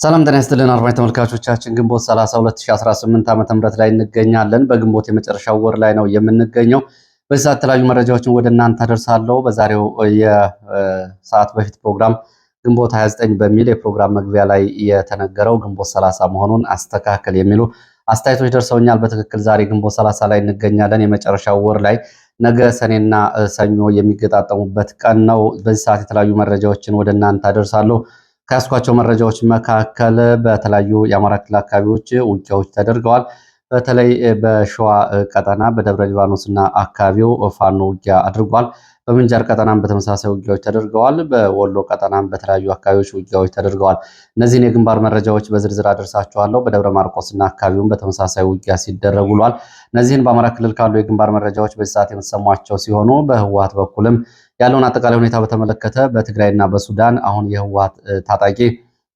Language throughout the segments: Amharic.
ሰላም ጤና ይስጥልን አድማጭ ተመልካቾቻችን ግንቦት 30 2018 ዓ.ም ላይ እንገኛለን። በግንቦት የመጨረሻው ወር ላይ ነው የምንገኘው። በዚህ ሰዓት የተለያዩ መረጃዎችን ወደ እናንተ አደርሳለሁ። በዛሬው የሰዓት በፊት ፕሮግራም ግንቦት 29 በሚል የፕሮግራም መግቢያ ላይ የተነገረው ግንቦት 30 መሆኑን አስተካከል የሚሉ አስተያየቶች ደርሰውኛል። በትክክል ዛሬ ግንቦት 30 ላይ እንገኛለን። የመጨረሻው ወር ላይ ነገ ሰኔና ሰኞ የሚገጣጠሙበት ቀን ነው። በዚህ ሰዓት የተለያዩ መረጃዎችን ወደ እናንተ አደርሳለሁ። ከያስኳቸው መረጃዎች መካከል በተለያዩ የአማራ ክልል አካባቢዎች ውጊያዎች ተደርገዋል። በተለይ በሸዋ ቀጠና በደብረ ሊባኖስ እና አካባቢው ፋኖ ውጊያ አድርጓል። በምንጃር ቀጠናም በተመሳሳይ ውጊያዎች ተደርገዋል። በወሎ ቀጠናም በተለያዩ አካባቢዎች ውጊያዎች ተደርገዋል። እነዚህን የግንባር መረጃዎች በዝርዝር አደርሳችኋለሁ። በደብረ ማርቆስና አካባቢውም በተመሳሳይ ውጊያ ሲደረግ ውሏል። እነዚህን በአማራ ክልል ካሉ የግንባር መረጃዎች በዚህ ሰዓት የምትሰሟቸው ሲሆኑ በህወሓት በኩልም ያለውን አጠቃላይ ሁኔታ በተመለከተ በትግራይና በሱዳን አሁን የህወሓት ታጣቂ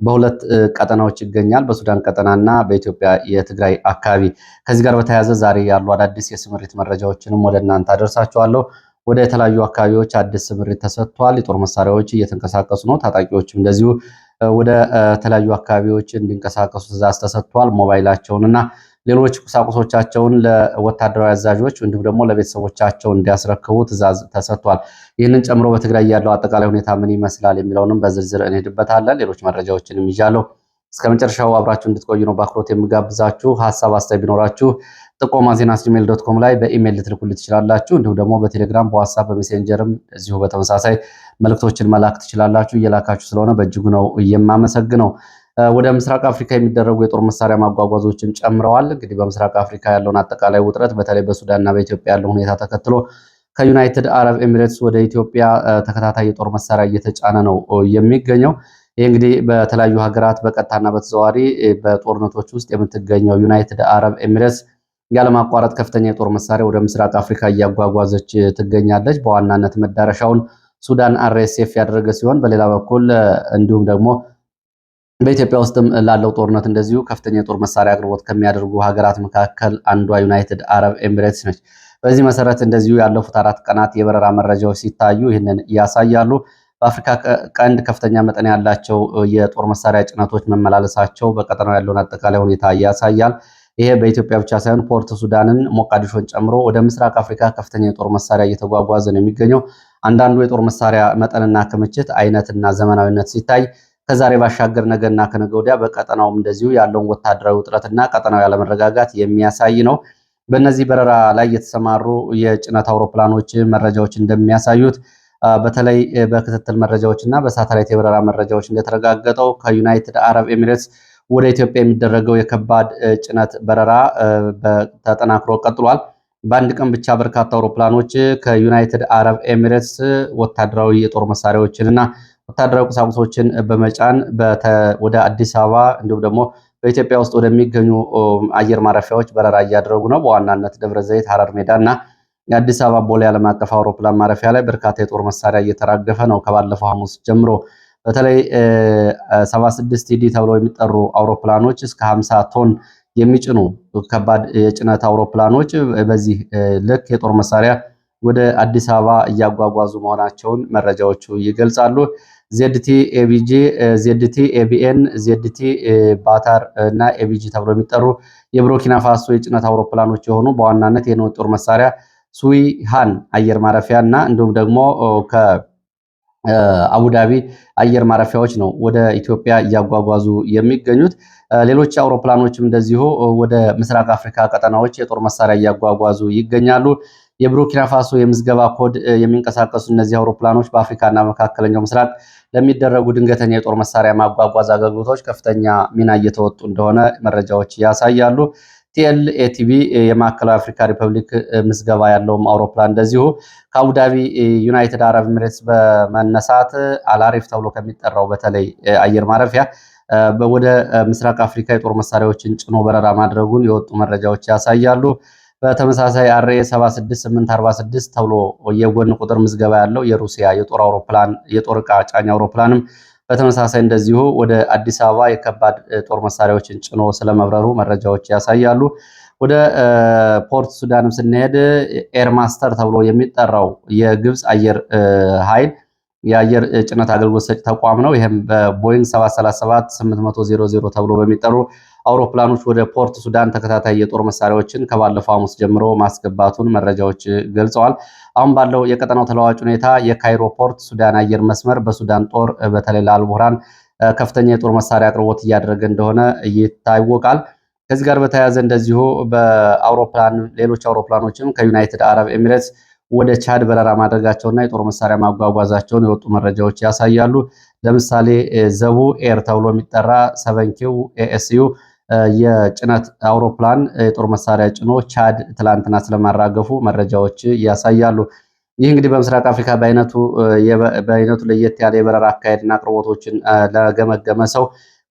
በሁለት ቀጠናዎች ይገኛል። በሱዳን ቀጠናና በኢትዮጵያ የትግራይ አካባቢ። ከዚህ ጋር በተያያዘ ዛሬ ያሉ አዳዲስ የስምሪት መረጃዎችንም ወደ እናንተ አደርሳችኋለሁ። ወደ የተለያዩ አካባቢዎች አዲስ ስምሪት ተሰጥቷል። የጦር መሳሪያዎች እየተንቀሳቀሱ ነው። ታጣቂዎችም እንደዚሁ ወደ ተለያዩ አካባቢዎች እንዲንቀሳቀሱ ትዕዛዝ ተሰጥቷል። ሞባይላቸውንና ሌሎች ቁሳቁሶቻቸውን ለወታደራዊ አዛዦች እንዲሁም ደግሞ ለቤተሰቦቻቸው እንዲያስረክቡ ትዕዛዝ ተሰጥቷል። ይህንን ጨምሮ በትግራይ ያለው አጠቃላይ ሁኔታ ምን ይመስላል የሚለውንም በዝርዝር እንሄድበታለን። ሌሎች መረጃዎችንም ይዣለሁ። እስከ መጨረሻው አብራችሁ እንድትቆዩ ነው በአክብሮት የምጋብዛችሁ። ሀሳብ አስተያየት ቢኖራችሁ ጥቆማ ዜና@gmail.com ላይ በኢሜይል ልትልኩልኝ ትችላላችሁ። እንዲሁም ደግሞ በቴሌግራም፣ በዋትስአፕ፣ በሜሴንጀርም እዚሁ በተመሳሳይ መልእክቶችን መላክ ትችላላችሁ። እየላካችሁ ስለሆነ በእጅጉ ነው የማመሰግነው። ወደ ምስራቅ አፍሪካ የሚደረጉ የጦር መሳሪያ ማጓጓዞችን ጨምረዋል። እንግዲህ በምስራቅ አፍሪካ ያለውን አጠቃላይ ውጥረት በተለይ በሱዳንና በኢትዮጵያ ያለው ሁኔታ ተከትሎ ከዩናይትድ አረብ ኤሚሬትስ ወደ ኢትዮጵያ ተከታታይ የጦር መሳሪያ እየተጫነ ነው የሚገኘው። ይህ እንግዲህ በተለያዩ ሀገራት በቀጥታና በተዘዋዋሪ በጦርነቶች ውስጥ የምትገኘው ዩናይትድ አረብ ኤሚሬትስ ያለማቋረጥ ከፍተኛ የጦር መሳሪያ ወደ ምስራቅ አፍሪካ እያጓጓዘች ትገኛለች። በዋናነት መዳረሻውን ሱዳን አርኤስኤፍ ያደረገ ሲሆን በሌላ በኩል እንዲሁም ደግሞ በኢትዮጵያ ውስጥም ላለው ጦርነት እንደዚሁ ከፍተኛ የጦር መሳሪያ አቅርቦት ከሚያደርጉ ሀገራት መካከል አንዷ ዩናይትድ አረብ ኤሚሬትስ ነች። በዚህ መሰረት እንደዚሁ ያለፉት 4 ቀናት የበረራ መረጃዎች ሲታዩ ይህንን ያሳያሉ። በአፍሪካ ቀንድ ከፍተኛ መጠን ያላቸው የጦር መሳሪያ ጭነቶች መመላለሳቸው በቀጠናው ያለውን አጠቃላይ ሁኔታ ያሳያል። ይሄ በኢትዮጵያ ብቻ ሳይሆን ፖርት ሱዳንን፣ ሞቃዲሾን ጨምሮ ወደ ምስራቅ አፍሪካ ከፍተኛ የጦር መሳሪያ እየተጓጓዘ ነው የሚገኘው። አንዳንዱ የጦር መሳሪያ መጠንና ክምችት አይነትና ዘመናዊነት ሲታይ ከዛሬ ባሻገር ነገና ከነገ ወዲያ በቀጠናውም እንደዚሁ ያለውን ወታደራዊ ውጥረትና ቀጠናዊ ያለመረጋጋት የሚያሳይ ነው። በእነዚህ በረራ ላይ የተሰማሩ የጭነት አውሮፕላኖች መረጃዎች እንደሚያሳዩት በተለይ በክትትል መረጃዎች እና በሳተላይት የበረራ መረጃዎች እንደተረጋገጠው ከዩናይትድ አረብ ኤሚሬትስ ወደ ኢትዮጵያ የሚደረገው የከባድ ጭነት በረራ ተጠናክሮ ቀጥሏል። በአንድ ቀን ብቻ በርካታ አውሮፕላኖች ከዩናይትድ አረብ ኤሚሬትስ ወታደራዊ የጦር መሳሪያዎችን እና ወታደራዊ ቁሳቁሶችን በመጫን ወደ አዲስ አበባ እንዲሁም ደግሞ በኢትዮጵያ ውስጥ ወደሚገኙ አየር ማረፊያዎች በረራ እያደረጉ ነው። በዋናነት ደብረ ዘይት፣ ሐረር ሜዳ እና የአዲስ አበባ ቦሌ ዓለም አቀፍ አውሮፕላን ማረፊያ ላይ በርካታ የጦር መሳሪያ እየተራገፈ ነው። ከባለፈው ሐሙስ ጀምሮ በተለይ 76 ቲዲ ተብለው የሚጠሩ አውሮፕላኖች እስከ 50 ቶን የሚጭኑ ከባድ የጭነት አውሮፕላኖች በዚህ ልክ የጦር መሳሪያ ወደ አዲስ አበባ እያጓጓዙ መሆናቸውን መረጃዎቹ ይገልጻሉ። ዜድቲ ኤቢጂ፣ ዜድቲ ኤቢኤን፣ ዜድቲ ባታር እና ኤቢጂ ተብለው የሚጠሩ የቡርኪና ፋሶ የጭነት አውሮፕላኖች የሆኑ በዋናነት የጦር መሳሪያ ሱዊሃን አየር ማረፊያ እና እንዲሁም ደግሞ ከአቡዳቢ አየር ማረፊያዎች ነው ወደ ኢትዮጵያ እያጓጓዙ የሚገኙት። ሌሎች አውሮፕላኖችም እንደዚሁ ወደ ምስራቅ አፍሪካ ቀጠናዎች የጦር መሳሪያ እያጓጓዙ ይገኛሉ። የቡርኪና ፋሶ የምዝገባ ኮድ የሚንቀሳቀሱ እነዚህ አውሮፕላኖች በአፍሪካና መካከለኛው ምስራቅ ለሚደረጉ ድንገተኛ የጦር መሳሪያ ማጓጓዝ አገልግሎቶች ከፍተኛ ሚና እየተወጡ እንደሆነ መረጃዎች ያሳያሉ። ቲኤልኤቲቢ የማዕከላዊ አፍሪካ ሪፐብሊክ ምዝገባ ያለውም አውሮፕላን እንደዚሁ ከአቡዳቢ ዩናይትድ አረብ ኤሚሬትስ በመነሳት አላሪፍ ተብሎ ከሚጠራው በተለይ አየር ማረፊያ ወደ ምስራቅ አፍሪካ የጦር መሳሪያዎችን ጭኖ በረራ ማድረጉን የወጡ መረጃዎች ያሳያሉ። በተመሳሳይ አርኤ 76846 ተብሎ የጎን ቁጥር ምዝገባ ያለው የሩሲያ የጦር አውሮፕላን የጦር ዕቃ ጫኝ አውሮፕላንም በተመሳሳይ እንደዚሁ ወደ አዲስ አበባ የከባድ ጦር መሳሪያዎችን ጭኖ ስለመብረሩ መረጃዎች ያሳያሉ። ወደ ፖርት ሱዳንም ስንሄድ ኤርማስተር ተብሎ የሚጠራው የግብፅ አየር ኃይል የአየር ጭነት አገልግሎት ሰጪ ተቋም ነው። ይህም በቦይንግ 737-800 ተብሎ በሚጠሩ አውሮፕላኖች ወደ ፖርት ሱዳን ተከታታይ የጦር መሳሪያዎችን ከባለፈው ሐሙስ ጀምሮ ማስገባቱን መረጃዎች ገልጸዋል። አሁን ባለው የቀጠናው ተለዋዋጭ ሁኔታ የካይሮ ፖርት ሱዳን አየር መስመር በሱዳን ጦር በተለይ ለአልቡርሃን ከፍተኛ የጦር መሳሪያ አቅርቦት እያደረገ እንደሆነ ይታወቃል። ከዚህ ጋር በተያያዘ እንደዚሁ ሌሎች አውሮፕላኖችም ከዩናይትድ አረብ ኤሚሬትስ ወደ ቻድ በረራ ማድረጋቸውና የጦር መሳሪያ ማጓጓዛቸውን የወጡ መረጃዎች ያሳያሉ። ለምሳሌ ዘቡ ኤር ተብሎ የሚጠራ ሰቨንኪው ኤኤስዩ የጭነት አውሮፕላን የጦር መሳሪያ ጭኖ ቻድ ትላንትና ስለማራገፉ መረጃዎች ያሳያሉ። ይህ እንግዲህ በምስራቅ አፍሪካ በአይነቱ ለየት ያለ የበረራ አካሄድና አቅርቦቶችን ለገመገመ ሰው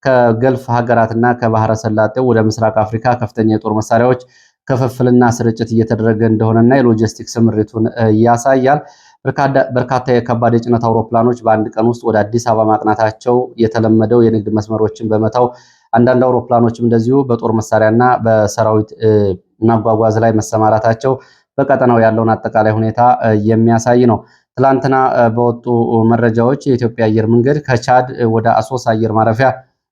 ከገልፍ ሀገራትና ከባህረ ሰላጤው ወደ ምስራቅ አፍሪካ ከፍተኛ የጦር መሳሪያዎች ክፍፍልና ስርጭት እየተደረገ እንደሆነና የሎጂስቲክስ ስምሪቱን ያሳያል። በርካታ የከባድ የጭነት አውሮፕላኖች በአንድ ቀን ውስጥ ወደ አዲስ አበባ ማቅናታቸው የተለመደው የንግድ መስመሮችን በመተው አንዳንድ አውሮፕላኖችም እንደዚሁ በጦር መሳሪያና በሰራዊት ማጓጓዝ ላይ መሰማራታቸው በቀጠናው ያለውን አጠቃላይ ሁኔታ የሚያሳይ ነው። ትላንትና በወጡ መረጃዎች የኢትዮጵያ አየር መንገድ ከቻድ ወደ አሶሳ አየር ማረፊያ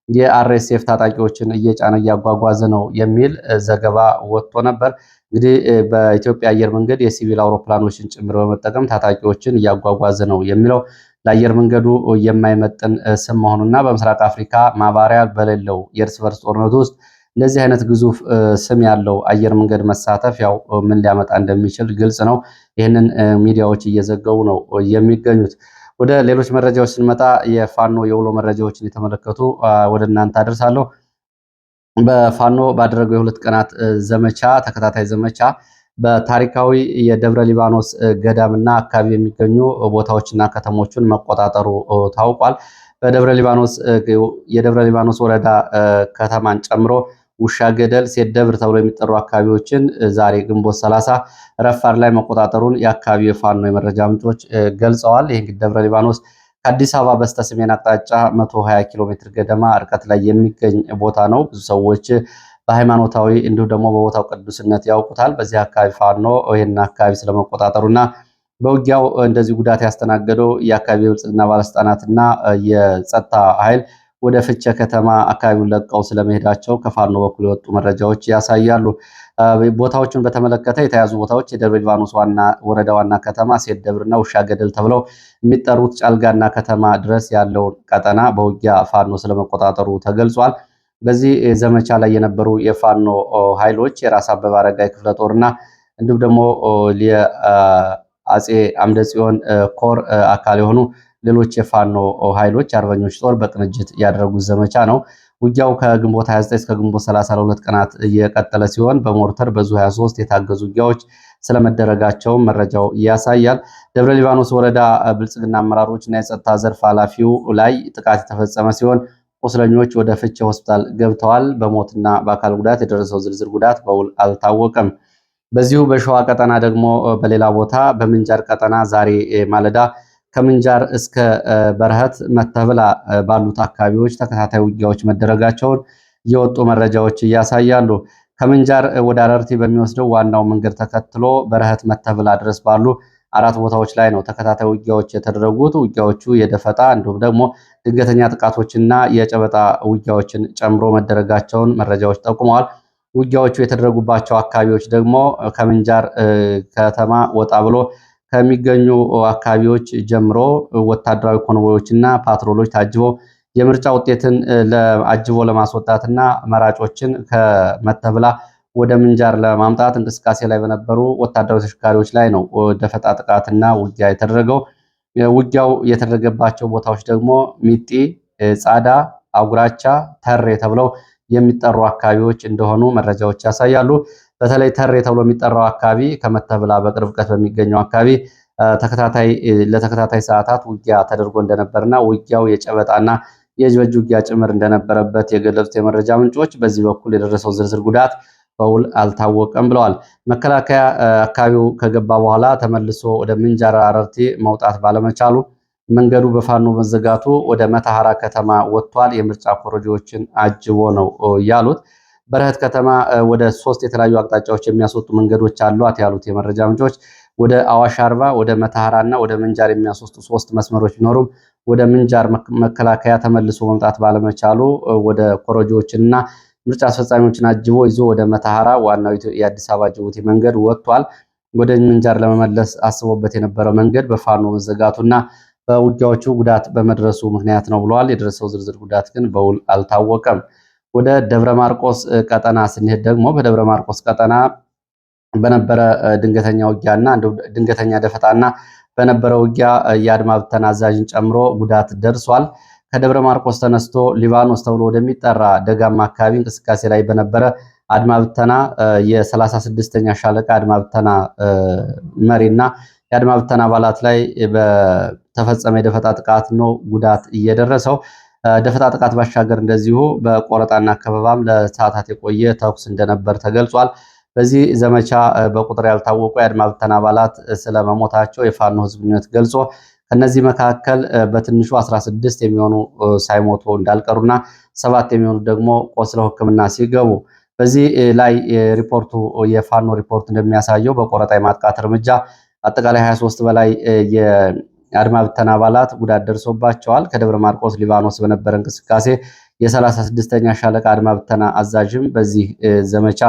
የአርኤስኤፍ ታጣቂዎችን እየጫነ እያጓጓዘ ነው የሚል ዘገባ ወጥቶ ነበር። እንግዲህ በኢትዮጵያ አየር መንገድ የሲቪል አውሮፕላኖችን ጭምር በመጠቀም ታጣቂዎችን እያጓጓዘ ነው የሚለው ለአየር መንገዱ የማይመጥን ስም መሆኑና በምስራቅ አፍሪካ ማባሪያ በሌለው የእርስ በርስ ጦርነት ውስጥ እንደዚህ አይነት ግዙፍ ስም ያለው አየር መንገድ መሳተፍ ያው ምን ሊያመጣ እንደሚችል ግልጽ ነው። ይህንን ሚዲያዎች እየዘገቡ ነው የሚገኙት። ወደ ሌሎች መረጃዎች ስንመጣ የፋኖ የውሎ መረጃዎችን የተመለከቱ ወደ እናንተ አደርሳለሁ። በፋኖ ባደረገው የሁለት ቀናት ዘመቻ ተከታታይ ዘመቻ በታሪካዊ የደብረ ሊባኖስ ገዳምና አካባቢ የሚገኙ ቦታዎችና ከተሞችን መቆጣጠሩ ታውቋል። የደብረ ሊባኖስ ወረዳ ከተማን ጨምሮ ውሻ ገደል፣ ሴት ደብር ተብሎ የሚጠሩ አካባቢዎችን ዛሬ ግንቦት 30 ረፋድ ላይ መቆጣጠሩን የአካባቢው የፋኖ የመረጃ ምንጮች ገልጸዋል። ይህ እንግዲህ ደብረ ሊባኖስ ከአዲስ አበባ በስተ ሰሜን አቅጣጫ 120 ኪሎ ሜትር ገደማ ርቀት ላይ የሚገኝ ቦታ ነው። ብዙ ሰዎች በሃይማኖታዊ እንዲሁም ደግሞ በቦታው ቅዱስነት ያውቁታል። በዚህ አካባቢ ፋኖ ይህን አካባቢ ስለመቆጣጠሩና በውጊያው እንደዚህ ጉዳት ያስተናገደው የአካባቢ ብልጽግና ባለስልጣናትና የጸጥታ ኃይል ወደ ፍቼ ከተማ አካባቢውን ለቀው ስለመሄዳቸው ከፋኖ በኩል የወጡ መረጃዎች ያሳያሉ። ቦታዎቹን በተመለከተ የተያዙ ቦታዎች የደብረ ሊባኖስ ወረዳ ዋና ከተማ ሴት ደብርና ውሻ ገደል ተብለው የሚጠሩት ጫልጋና ከተማ ድረስ ያለውን ቀጠና በውጊያ ፋኖ ስለመቆጣጠሩ ተገልጿል። በዚህ ዘመቻ ላይ የነበሩ የፋኖ ኃይሎች የራስ አበበ አረጋይ ክፍለ ጦርና እንዲሁም ደግሞ የአጼ አምደ ጽዮን ኮር አካል የሆኑ ሌሎች የፋኖ ኃይሎች አርበኞች ጦር በቅንጅት ያደረጉት ዘመቻ ነው። ውጊያው ከግንቦት 29 እስከ ግንቦት 30 ለሁለት ቀናት እየቀጠለ ሲሆን በሞርተር በዙ 23 የታገዙ ውጊያዎች ስለመደረጋቸው መረጃው ያሳያል። ደብረ ሊባኖስ ወረዳ ብልጽግና አመራሮች እና የጸጥታ ዘርፍ ኃላፊው ላይ ጥቃት የተፈጸመ ሲሆን ቁስለኞች ወደ ፍቼ ሆስፒታል ገብተዋል። በሞትና በአካል ጉዳት የደረሰው ዝርዝር ጉዳት በውል አልታወቀም። በዚሁ በሸዋ ቀጠና ደግሞ በሌላ ቦታ በምንጃር ቀጠና ዛሬ ማለዳ ከምንጃር እስከ በረሃት መተብላ ባሉት አካባቢዎች ተከታታይ ውጊያዎች መደረጋቸውን የወጡ መረጃዎች ያሳያሉ። ከምንጃር ወደ አረርቲ በሚወስደው ዋናው መንገድ ተከትሎ በረሃት መተብላ ድረስ ባሉ 4 ቦታዎች ላይ ነው ተከታታይ ውጊያዎች የተደረጉት። ውጊያዎቹ የደፈጣ እንዲሁም ደግሞ ድንገተኛ ጥቃቶችና የጨበጣ ውጊያዎችን ጨምሮ መደረጋቸውን መረጃዎች ጠቁመዋል። ውጊያዎቹ የተደረጉባቸው አካባቢዎች ደግሞ ከምንጃር ከተማ ወጣ ብሎ ከሚገኙ አካባቢዎች ጀምሮ ወታደራዊ ኮንቮዮችና ፓትሮሎች ታጅቦ የምርጫ ውጤትን አጅቦ ለማስወጣትና መራጮችን ከመተብላ ወደ ምንጃር ለማምጣት እንቅስቃሴ ላይ በነበሩ ወታደራዊ ተሽከርካሪዎች ላይ ነው ደፈጣ ጥቃትና ውጊያ የተደረገው። ውጊያው የተደረገባቸው ቦታዎች ደግሞ ሚጢ፣ ጻዳ፣ አጉራቻ፣ ተሬ ተብለው የሚጠሩ አካባቢዎች እንደሆኑ መረጃዎች ያሳያሉ። በተለይ ተሬ ተብሎ የሚጠራው አካባቢ ከመተብላ በቅርብ ርቀት በሚገኘው አካባቢ ለተከታታይ ሰዓታት ውጊያ ተደርጎ እንደነበርና ውጊያው የጨበጣና የእጅ በእጅ ውጊያ ጭምር እንደነበረበት የገለጹት የመረጃ ምንጮች በዚህ በኩል የደረሰው ዝርዝር ጉዳት በውል አልታወቀም ብለዋል። መከላከያ አካባቢው ከገባ በኋላ ተመልሶ ወደ ምንጃር አረርቲ መውጣት ባለመቻሉ መንገዱ በፋኖ መዘጋቱ ወደ መተሐራ ከተማ ወጥቷል። የምርጫ ኮረጆዎችን አጅቦ ነው ያሉት። በረሃት ከተማ ወደ 3 የተለያዩ አቅጣጫዎች የሚያስወጡ መንገዶች አሏት ያሉት የመረጃ ምንጮች ወደ አዋሽ አርባ፣ ወደ መተሐራና ወደ ምንጃር የሚያስወስዱ 3 መስመሮች ቢኖሩም ወደ ምንጃር መከላከያ ተመልሶ መምጣት ባለመቻሉ ወደ ኮረጆዎችንና ምርጫ አስፈጻሚዎችን አጅቦ ይዞ ወደ መተሐራ ዋናው የአዲስ አበባ ጅቡቲ መንገድ ወጥቷል። ወደ ምንጃር ለመመለስ አስቦበት የነበረው መንገድ በፋኖ መዘጋቱና በውጊያዎቹ ጉዳት በመድረሱ ምክንያት ነው ብለዋል። የደረሰው ዝርዝር ጉዳት ግን በውል አልታወቀም። ወደ ደብረ ማርቆስ ቀጠና ስንሄድ ደግሞ በደብረ ማርቆስ ቀጠና በነበረ ድንገተኛ ውጊያና ድንገተኛ ደፈጣና በነበረ ውጊያ የአድማ ብተና አዛዥን ጨምሮ ጉዳት ደርሷል። ከደብረ ማርቆስ ተነስቶ ሊባኖስ ተብሎ ወደሚጠራ ደጋማ አካባቢ እንቅስቃሴ ላይ በነበረ አድማ ብተና የ36ኛ ሻለቃ አድማ ብተና መሪና የአድማ ብተና አባላት ላይ በተፈጸመ የደፈጣ ጥቃት ነው ጉዳት እየደረሰው። ደፈጣ ጥቃት ባሻገር እንደዚሁ በቆረጣና አካባቢም ለሰዓታት የቆየ ተኩስ እንደነበር ተገልጿል። በዚህ ዘመቻ በቁጥር ያልታወቁ የአድማ ብተና አባላት ስለመሞታቸው የፋኖ ህዝብ ግንኙነት ገልጾ ከነዚህ መካከል በትንሹ 16 የሚሆኑ ሳይሞቱ እንዳልቀሩና 7 የሚሆኑ ደግሞ ቆስለው ሕክምና ሲገቡ በዚህ ላይ የፋኖ ሪፖርት እንደሚያሳየው በቆረጣ የማጥቃት እርምጃ አጠቃላይ 23 በላይ የአድማ ብተና አባላት ጉዳት ደርሶባቸዋል። ከደብረ ማርቆስ ሊባኖስ በነበረ እንቅስቃሴ የ36ኛ ሻለቃ አድማ ብተና አዛዥም በዚህ ዘመቻ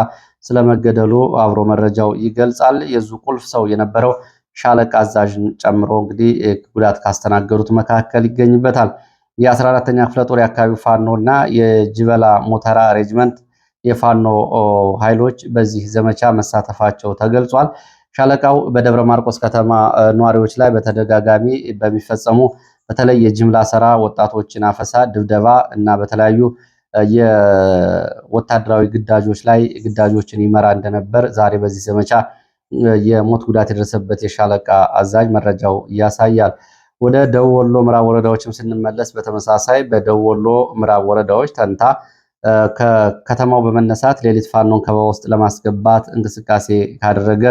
ስለመገደሉ አብሮ መረጃው ይገልጻል። የዙ ቁልፍ ሰው የነበረው ሻለቃ አዛዥን ጨምሮ እንግዲህ ጉዳት ካስተናገዱት መካከል ይገኝበታል። የ14ኛ ክፍለ ጦር የአካባቢው ፋኖ እና የጅበላ ሞተራ ሬጅመንት የፋኖ ኃይሎች በዚህ ዘመቻ መሳተፋቸው ተገልጿል። ሻለቃው በደብረ ማርቆስ ከተማ ነዋሪዎች ላይ በተደጋጋሚ በሚፈጸሙ በተለይ የጅምላ ስራ፣ ወጣቶችን አፈሳ፣ ድብደባ እና በተለያዩ የወታደራዊ ግዳጆች ላይ ግዳጆችን ይመራ እንደነበር ዛሬ በዚህ ዘመቻ የሞት ጉዳት የደረሰበት የሻለቃ አዛዥ መረጃው ያሳያል። ወደ ደቡብ ወሎ ምዕራብ ወረዳዎችም ስንመለስ በተመሳሳይ በደቡብ ወሎ ምዕራብ ወረዳዎች ተንታ ከከተማው በመነሳት ሌሊት ፋኖን ከበባ ውስጥ ለማስገባት እንቅስቃሴ ካደረገ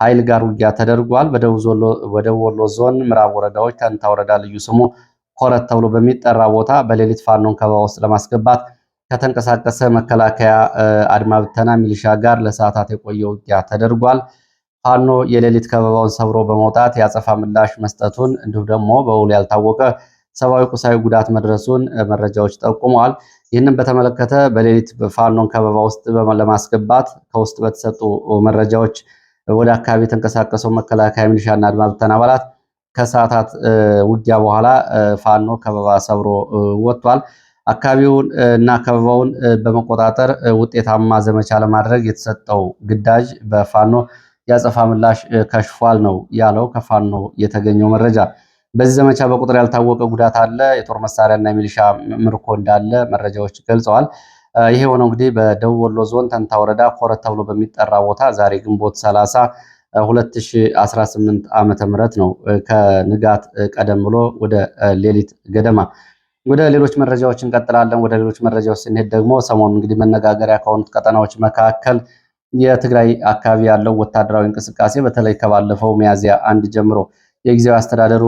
ኃይል ጋር ውጊያ ተደርጓል። በደቡብ ወሎ ዞን ምዕራብ ወረዳዎች ተንታ ወረዳ ልዩ ስሙ ኮረት ተብሎ በሚጠራ ቦታ በሌሊት ፋኖን ከበባ ውስጥ ለማስገባት ከተንቀሳቀሰ መከላከያ አድማ ብተና ሚሊሻ ጋር ለሰዓታት የቆየ ውጊያ ተደርጓል። ፋኖ የሌሊት ከበባውን ሰብሮ በመውጣት የአጸፋ ምላሽ መስጠቱን እንዲሁም ደግሞ በውል ያልታወቀ ሰብአዊ ቁሳዊ ጉዳት መድረሱን መረጃዎች ጠቁመዋል። ይህንን በተመለከተ በሌሊት ፋኖን ከበባ ውስጥ ለማስገባት ከውስጥ በተሰጡ መረጃዎች ወደ አካባቢ የተንቀሳቀሰው መከላከያ ሚሊሻና አድማ ብተና አባላት ከሰዓታት ውጊያ በኋላ ፋኖ ከበባ ሰብሮ ወጥቷል። አካባቢውን እና ከበባውን በመቆጣጠር ውጤታማ ዘመቻ ለማድረግ የተሰጠው ግዳጅ በፋኖ የአጸፋ ምላሽ ከሽፏል ነው ያለው ከፋኖ የተገኘው መረጃ። በዚህ ዘመቻ በቁጥር ያልታወቀ ጉዳት አለ፣ የጦር መሳሪያና የሚሊሻ ምርኮ እንዳለ መረጃዎች ገልጸዋል። ይሄ ሆነው እንግዲህ በደቡብ ወሎ ዞን ተንታ ወረዳ ኮረት ተብሎ በሚጠራ ቦታ ዛሬ ግንቦት 30 2018 ዓመተ ምህረት ነው ከንጋት ቀደም ብሎ ወደ ሌሊት ገደማ። ወደ ሌሎች መረጃዎች እንቀጥላለን። ወደ ሌሎች መረጃዎች ስንሄድ ደግሞ ሰሞኑን እንግዲህ መነጋገሪያ ከሆኑት ቀጠናዎች መካከል የትግራይ አካባቢ ያለው ወታደራዊ እንቅስቃሴ በተለይ ከባለፈው ሚያዝያ 1 ጀምሮ የጊዜያዊ አስተዳደሩ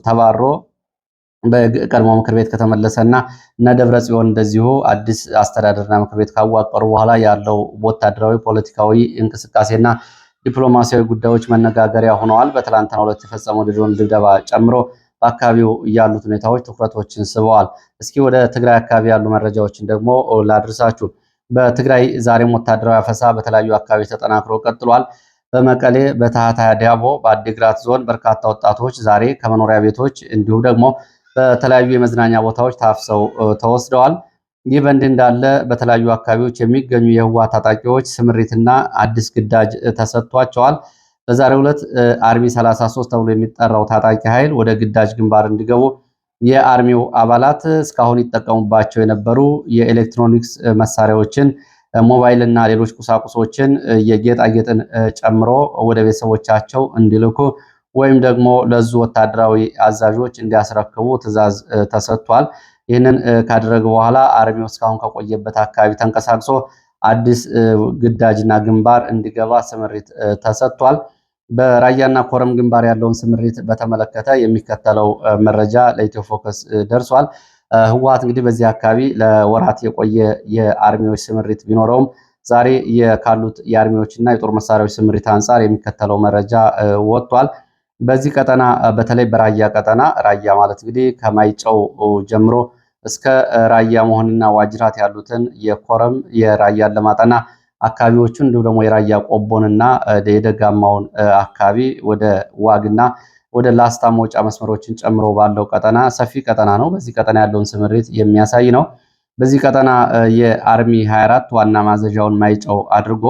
ተባሮ በቀድሞ ምክር ቤት ከተመለሰና እነ ደብረ ጽዮን እንደዚሁ አዲስ አስተዳደርና ምክር ቤት ካዋቀሩ በኋላ ያለው ወታደራዊ ፖለቲካዊ እንቅስቃሴና ዲፕሎማሲያዊ ጉዳዮች መነጋገሪያ ሆነዋል። በትላንትናው ዕለት የተፈጸመው ድሮን ድብደባ ጨምሮ በአካባቢው ያሉት ሁኔታዎች ትኩረቶችን ስበዋል። እስኪ ወደ ትግራይ አካባቢ ያሉ መረጃዎችን ደግሞ ላድርሳችሁ። በትግራይ ዛሬም ወታደራዊ አፈሳ በተለያዩ አካባቢዎች ተጠናክሮ ቀጥሏል። በመቀሌ፣ በታህታይ ዳቦ፣ በአዲግራት ዞን በርካታ ወጣቶች ዛሬ ከመኖሪያ ቤቶች እንዲሁም ደግሞ በተለያዩ የመዝናኛ ቦታዎች ታፍሰው ተወስደዋል። ይህ በእንዲህ እንዳለ በተለያዩ አካባቢዎች የሚገኙ የህወሓት ታጣቂዎች ስምሪትና አዲስ ግዳጅ ተሰጥቷቸዋል። በዛሬው ዕለት አርሚ 33 ተብሎ የሚጠራው ታጣቂ ኃይል ወደ ግዳጅ ግንባር እንዲገቡ የአርሚው አባላት እስካሁን ይጠቀሙባቸው የነበሩ የኤሌክትሮኒክስ መሳሪያዎችን፣ ሞባይል እና ሌሎች ቁሳቁሶችን የጌጣጌጥን ጨምሮ ወደ ቤተሰቦቻቸው እንዲልኩ ወይም ደግሞ ለዙ ወታደራዊ አዛዦች እንዲያስረክቡ ትዕዛዝ ተሰጥቷል። ይህንን ካደረገ በኋላ አርሚው እስካሁን ከቆየበት አካባቢ ተንቀሳቅሶ አዲስ ግዳጅና ግንባር እንዲገባ ስምሪት ተሰጥቷል። በራያና ኮረም ግንባር ያለውን ስምሪት በተመለከተ የሚከተለው መረጃ ለኢትዮ ፎከስ ደርሷል። ህወሓት እንግዲህ በዚህ አካባቢ ለወራት የቆየ የአርሚዎች ስምሪት ቢኖረውም ዛሬ ካሉት የአርሚዎችና የጦር መሳሪያዎች ስምሪት አንጻር የሚከተለው መረጃ ወጥቷል። በዚህ ቀጠና በተለይ በራያ ቀጠና ራያ ማለት እንግዲህ ከማይጨው ጀምሮ እስከ ራያ መሆንና ዋጅራት ያሉትን የኮረም የራያ አላማጣና አካባቢዎቹን እንዲሁም ደግሞ የራያ ቆቦንና የደጋማውን አካባቢ ወደ ዋግና ወደ ላስታ መውጫ መስመሮችን ጨምሮ ባለው ቀጠና ሰፊ ቀጠና ነው። በዚህ ቀጠና ያለውን ስምሪት የሚያሳይ ነው። በዚህ ቀጠና የአርሚ 24 ዋና ማዘዣውን ማይጨው አድርጎ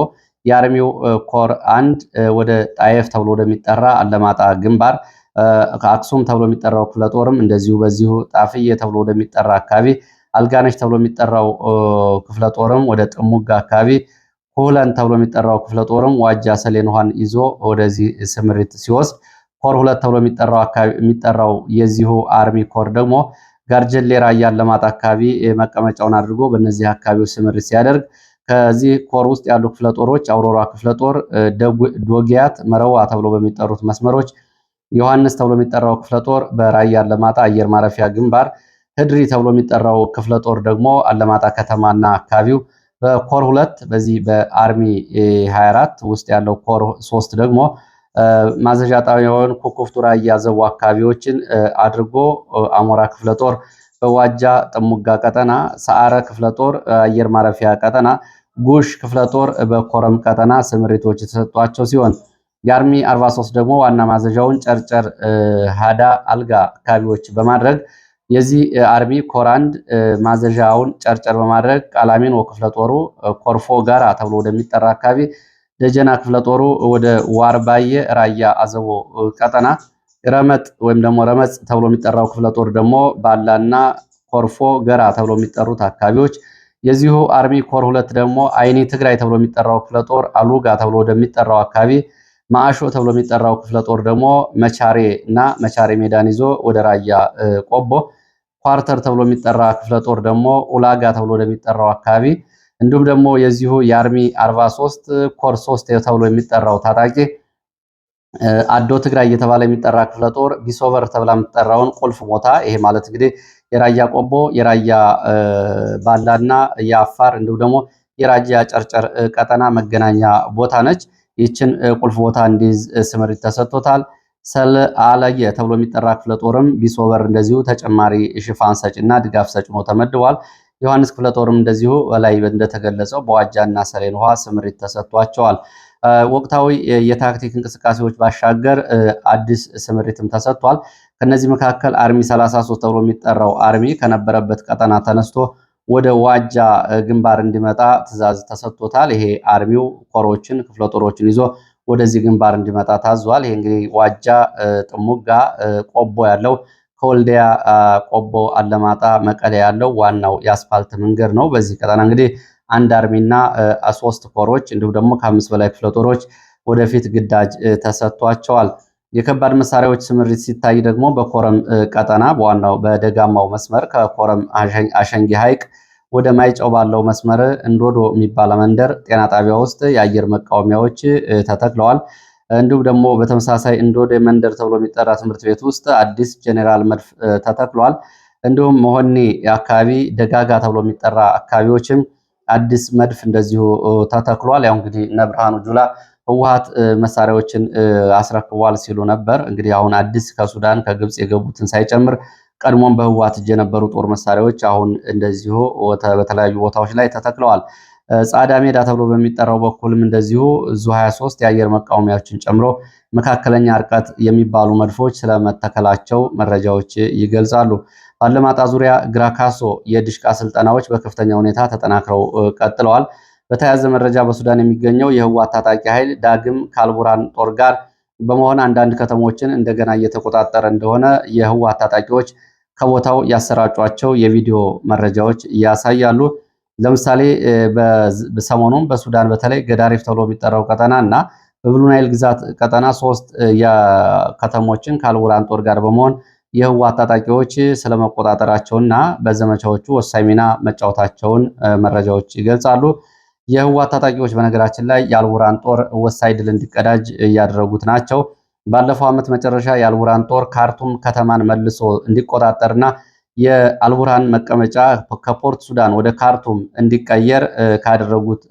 የአርሚው ኮር 1 ወደ ጣየፍ ተብሎ ወደሚጠራ አለማጣ ግንባር፣ አክሱም ተብሎ የሚጠራው ክፍለ ጦርም እንደዚሁ በዚሁ ጣፍዬ ተብሎ ወደሚጠራ አካባቢ፣ አልጋነሽ ተብሎ የሚጠራው ክፍለ ጦርም ወደ ጥሙጋ አካባቢ፣ ሁለን ተብሎ የሚጠራው ክፍለ ጦርም ዋጃ ሰሌን ውሃን ይዞ ወደዚህ ስምሪት ሲወስድ፣ ኮር 2 ተብሎ የሚጠራው የዚሁ አርሚ ኮር ደግሞ ጋርጀሌ ራያ አላማጣ አካባቢ መቀመጫውን አድርጎ በእነዚህ አካባቢዎች ስምሪት ሲያደርግ ከዚህ ኮር ውስጥ ያሉ ክፍለ ጦሮች አውሮራ ክፍለ ጦር፣ ዶጊያት፣ መረዋ ተብሎ በሚጠሩት መስመሮች፣ ዮሐንስ ተብሎ የሚጠራው ክፍለ ጦር በራያ አላማጣ አየር ማረፊያ ግንባር፣ ህድሪ ተብሎ የሚጠራው ክፍለ ጦር ደግሞ አላማጣ ከተማና አካባቢው በኮር 2 በዚህ በአርሚ 24 ውስጥ ያለው ኮር 3 ደግሞ ማዘዣ ጣቢያውን ኩኩፍቱ ራያ ዘቡ አካባቢዎችን አድርጎ አሞራ ክፍለ ጦር በዋጃ ጥሙጋ ቀጠና፣ ሰዓረ ክፍለ ጦር አየር ማረፊያ ቀጠና፣ ጉሽ ክፍለ ጦር በኮረም ቀጠና ስምሪቶች የተሰጧቸው ሲሆን የአርሚ 43 ደግሞ ዋና ማዘዣውን ጨርጨር ሃዳ አልጋ አካባቢዎች በማድረግ የዚህ አርሚ ኮር 1 ማዘዣውን ጨርጨር በማድረግ ቃላሚን ክፍለ ጦሩ ኮርፎ ጋራ ተብሎ ወደሚጠራ አካባቢ፣ ደጀና ክፍለ ጦሩ ወደ ዋርባየ ራያ አዘቦ ቀጠና፣ ረመጥ ወይም ደግሞ ረመጽ ተብሎ የሚጠራው ክፍለ ጦር ደግሞ ባላና ኮርፎ ገራ ተብሎ የሚጠሩት አካባቢዎች፣ የዚሁ አርሚ ኮር 2 ደግሞ አይኒ ትግራይ ተብሎ የሚጠራው ክፍለ ጦር አሉጋ ተብሎ ወደሚጠራው አካባቢ፣ ማአሾ ተብሎ የሚጠራው ክፍለ ጦር ደግሞ መቻሬ እና መቻሬ ሜዳን ይዞ ወደ ራያ ቆቦ፣ ኳርተር ተብሎ የሚጠራ ክፍለ ጦር ደግሞ ኡላጋ ተብሎ ወደሚጠራው አካባቢ፣ እንዲሁም ደግሞ የዚሁ የአርሚ 43 ኮር 3 ተብሎ የሚጠራው ታጣቂ አዶ ትግራይ እየተባለ የሚጠራ ክፍለ ጦር ቢሶቨር ተብላ የምትጠራውን ቁልፍ ቦታ፣ ይሄ ማለት እንግዲህ የራያ ቆቦ የራያ ባላና የአፋር እንዲሁም ደግሞ የራያ ጨርጨር ቀጠና መገናኛ ቦታ ነች። ይችን ቁልፍ ቦታ እንዲይዝ ስምሪት ተሰጥቶታል። ሰል አለየ ተብሎ የሚጠራ ክፍለ ጦርም ቢሶቨር እንደዚሁ ተጨማሪ ሽፋን ሰጭና ድጋፍ ሰጭ ነው ተመድቧል። ዮሐንስ ክፍለ ጦርም እንደዚሁ በላይ እንደተገለጸው በዋጃና ሰሌን ውሃ ስምሪት ተሰጥቷቸዋል። ወቅታዊ የታክቲክ እንቅስቃሴዎች ባሻገር አዲስ ስምሪትም ተሰጥቷል። ከነዚህ መካከል አርሚ 33 ተብሎ የሚጠራው አርሚ ከነበረበት ቀጠና ተነስቶ ወደ ዋጃ ግንባር እንዲመጣ ትዕዛዝ ተሰጥቶታል። ይሄ አርሚው ኮሮችን ክፍለ ጦሮችን ይዞ ወደዚህ ግንባር እንዲመጣ ታዟል። ይሄ እንግዲህ ዋጃ ጥሙጋ ቆቦ ያለው ከወልዲያ ቆቦ አለማጣ መቀሌ ያለው ዋናው የአስፋልት መንገድ ነው። በዚህ ቀጠና እንግዲህ አንድ አርሚና 3 ኮሮች እንዲሁም ደግሞ ከ5 በላይ ክፍለ ጦሮች ወደፊት ግዳጅ ተሰጥቷቸዋል። የከባድ መሳሪያዎች ስምሪት ሲታይ ደግሞ በኮረም ቀጠና በዋናው በደጋማው መስመር ከኮረም አሸንጊ ሐይቅ ወደ ማይጨው ባለው መስመር እንዶዶ የሚባል መንደር ጤና ጣቢያ ውስጥ የአየር መቃወሚያዎች ተተክለዋል። እንዲሁም ደግሞ በተመሳሳይ እንዶዶ መንደር ተብሎ የሚጠራ ትምህርት ቤት ውስጥ አዲስ ጄኔራል መድፍ ተተክሏል። እንዲሁም መሆኒ አካባቢ ደጋጋ ተብሎ የሚጠራ አካባቢዎችም አዲስ መድፍ እንደዚሁ ተተክሏል። ያው እንግዲህ እነ ብርሃኑ ጁላ ህወሓት መሳሪያዎችን አስረክቧል ሲሉ ነበር። እንግዲህ አሁን አዲስ ከሱዳን ከግብጽ የገቡትን ሳይጨምር ቀድሞም በህወሓት እጅ የነበሩ ጦር መሳሪያዎች አሁን እንደዚሁ በተለያዩ ቦታዎች ላይ ተተክለዋል። ጻዳ ሜዳ ተብሎ በሚጠራው በኩልም እንደዚሁ ዙ 23 የአየር መቃወሚያዎችን ጨምሮ መካከለኛ ርቀት የሚባሉ መድፎች ስለመተከላቸው መረጃዎች ይገልጻሉ። ባለማጣ ዙሪያ ግራካሶ የድሽቃ ስልጠናዎች በከፍተኛ ሁኔታ ተጠናክረው ቀጥለዋል። በተያያዘ መረጃ በሱዳን የሚገኘው የህወሓት ታጣቂ ኃይል ዳግም ከአልቡራን ጦር ጋር በመሆን አንዳንድ ከተሞችን እንደገና እየተቆጣጠረ እንደሆነ የህወሓት ታጣቂዎች ከቦታው ያሰራጯቸው የቪዲዮ መረጃዎች ያሳያሉ። ለምሳሌ በሰሞኑም በሱዳን በተለይ ገዳሪፍ ተብሎ የሚጠራው ቀጠና እና በብሉ ናይል ግዛት ቀጠና 3 ከተሞችን ከአልቡራን ጦር ጋር በመሆን የህወሓት ታጣቂዎች ስለመቆጣጠራቸውና በዘመቻዎቹ ወሳኝ ሚና መጫወታቸውን መረጃዎች ይገልጻሉ። የህወሓት ታጣቂዎች በነገራችን ላይ የአልቡራን ጦር ወሳኝ ድል እንዲቀዳጅ እያደረጉት ናቸው። ባለፈው ዓመት መጨረሻ የአልቡራን ጦር ካርቱም ከተማን መልሶ እንዲቆጣጠርና የአልቡርሃን መቀመጫ ከፖርት ሱዳን ወደ ካርቱም እንዲቀየር ካደረጉት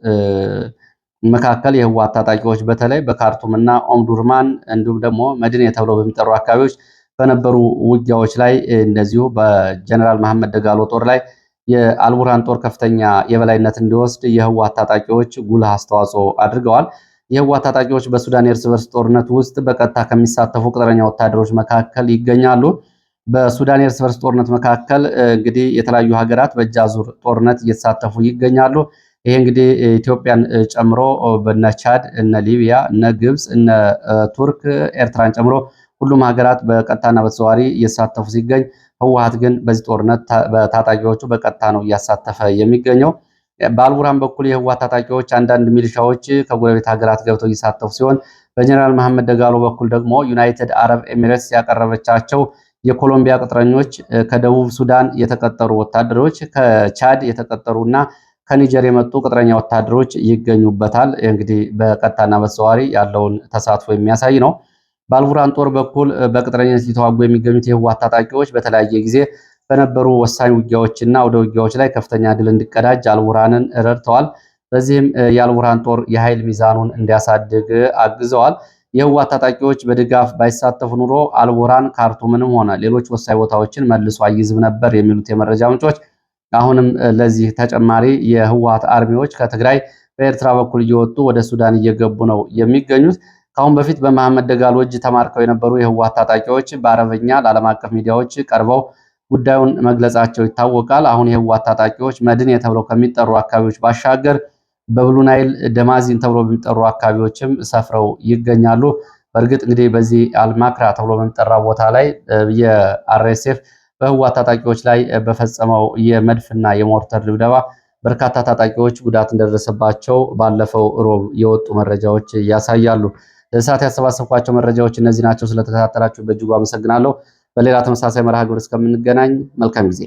መካከል የህወሓት ታጣቂዎች በተለይ በካርቱም እና ኦምዱርማን እንዲሁም ደግሞ መድኔ ተብለው በሚጠሩ አካባቢዎች በነበሩ ውጊያዎች ላይ እንደዚሁ በጀነራል መሐመድ ደጋሎ ጦር ላይ የአልቡርሃን ጦር ከፍተኛ የበላይነት እንዲወስድ የህወሓት ታጣቂዎች ጉልህ አስተዋጽኦ አድርገዋል። የህወሓት ታጣቂዎች በሱዳን የእርስ በርስ ጦርነት ውስጥ በቀጥታ ከሚሳተፉ ቅጥረኛ ወታደሮች መካከል ይገኛሉ። በሱዳን የእርስ በርስ ጦርነት መካከል እንግዲህ የተለያዩ ሀገራት በእጅ አዙር ጦርነት እየተሳተፉ ይገኛሉ። ይሄ እንግዲህ ኢትዮጵያን ጨምሮ በነ ቻድ፣ እነ ሊቢያ፣ እነ ግብፅ፣ እነ ቱርክ፣ ኤርትራን ጨምሮ ሁሉም ሀገራት በቀጥታና በተዘዋዋሪ እየተሳተፉ ሲገኝ ህወሓት ግን በዚህ ጦርነት በታጣቂዎቹ በቀጥታ ነው እያሳተፈ የሚገኘው። በአልቡርሃን በኩል የህወሓት ታጣቂዎች አንዳንድ ሚሊሻዎች ከጎረቤት ሀገራት ገብተው እየተሳተፉ ሲሆን በጀነራል መሐመድ ደጋሎ በኩል ደግሞ ዩናይትድ አረብ ኤሚሬትስ ያቀረበቻቸው የኮሎምቢያ ቅጥረኞች፣ ከደቡብ ሱዳን የተቀጠሩ ወታደሮች፣ ከቻድ የተቀጠሩና ከኒጀር የመጡ ቅጥረኛ ወታደሮች ይገኙበታል። እንግዲህ በቀጥታና በተዘዋዋሪ ያለውን ተሳትፎ የሚያሳይ ነው። በአልቡርሃን ጦር በኩል በቅጥረኝነት ሊተዋጉ የሚገኙት የህወሓት ታጣቂዎች በተለያየ ጊዜ በነበሩ ወሳኝ ውጊያዎችና ወደ ውጊያዎች ላይ ከፍተኛ ድል እንዲቀዳጅ አልቡርሃንን ረድተዋል። በዚህም የአልቡርሃን ጦር የኃይል ሚዛኑን እንዲያሳድግ አግዘዋል። የህወሓት ታጣቂዎች በድጋፍ ባይሳተፉ ኑሮ አልቡርሃን ካርቱምንም ሆነ ሌሎች ወሳኝ ቦታዎችን መልሶ አይዝም ነበር የሚሉት የመረጃ ምንጮች አሁንም ለዚህ ተጨማሪ የህወሓት አርሚዎች ከትግራይ በኤርትራ በኩል እየወጡ ወደ ሱዳን እየገቡ ነው የሚገኙት። ከአሁን በፊት በመሐመድ ደጋሎ እጅ ተማርከው የነበሩ የህወሓት ታጣቂዎች በአረበኛ ለዓለም አቀፍ ሚዲያዎች ቀርበው ጉዳዩን መግለጻቸው ይታወቃል። አሁን የህወሓት ታጣቂዎች መድኔ ተብለው ከሚጠሩ አካባቢዎች ባሻገር በብሉ ናይል ደማዚን ተብሎ በሚጠሩ አካባቢዎችም ሰፍረው ይገኛሉ። በእርግጥ እንግዲህ በዚህ አልማክራ ተብሎ በሚጠራ ቦታ ላይ የአርኤስኤፍ በህወሓት ታጣቂዎች ላይ በፈጸመው የመድፍና የሞርተር ድብደባ በርካታ ታጣቂዎች ጉዳት እንደደረሰባቸው ባለፈው ሮብ የወጡ መረጃዎች ያሳያሉ። ለሰዓት ያሰባሰብኳቸው መረጃዎች እነዚህ ናቸው። ስለተከታተላችሁ በእጅጉ አመሰግናለሁ። በሌላ ተመሳሳይ መርሃ ግብር እስከምንገናኝ መልካም ጊዜ